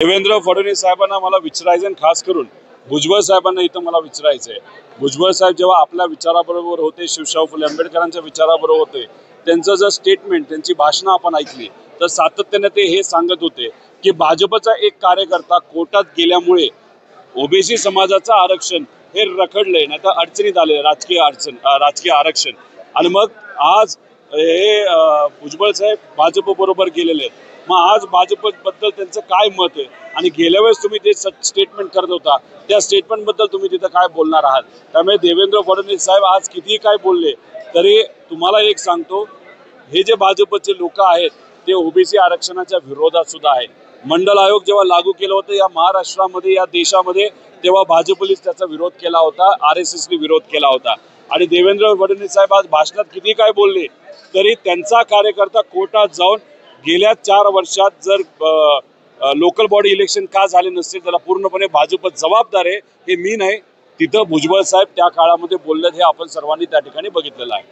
देवेंद्र फडणवीस साहेबांना मला विचारायचं आणि खास करून भुजबळ साहेबांना इथं मला विचारायचं आहे। भुजबळ साहेब जेव्हा आपल्या विचाराबरोबर होते, शिवशाहू फुले आंबेडकरांच्या विचाराबरोबर होते, त्यांचं जर स्टेटमेंट, त्यांची भाषणं आपण ऐकली तर सातत्याने ते हे सांगत होते की भाजपचा एक कार्यकर्ता कोर्टात गेल्यामुळे ओबीसी समाजाचं आरक्षण हे रखडलंय, नाही तर अडचणीत आले, राजकीय आरक्षण। आणि मग आज हे भुजबळ साहेब भाजप बरोबर गेलेले आहेत। मग आज भाजपबद्दल त्यांचं काय मत आहे आणि गेल्या वेळेस तुम्ही जे स्टेटमेंट करत होता त्या स्टेटमेंट बद्दल तुम्ही तिथं काय बोलणार आहात? त्यामुळे देवेंद्र फडणवीस साहेब आज कितीही काय बोलले तरी तुम्हाला एक सांगतो, हे जे भाजपचे लोक आहेत ते ओबीसी आरक्षणाच्या विरोधात सुद्धा आहेत। मंडल आयोग जेव्हा लागू केलं होतं या महाराष्ट्रामध्ये, या देशामध्ये, तेव्हा भाजपनेच त्याचा विरोध केला होता, RSSने विरोध केला होता। आणि देवेंद्र फडणवीस साहेब आज भाषणात किती काय बोलले तरी त्यांचा कार्यकर्ता कोर्टात जाऊन गेल्या 4 वर्षात जर लोकल बॉडी इलेक्शन का झाले नसते त्याला पूर्णपणे भाजप जबाबदार आहे, हे मी नाही, तिथं भुजबळ साहेब त्या काळामध्ये बोललेत, हे आपण सर्वांनी त्या ठिकाणी बघितलेलं आहे।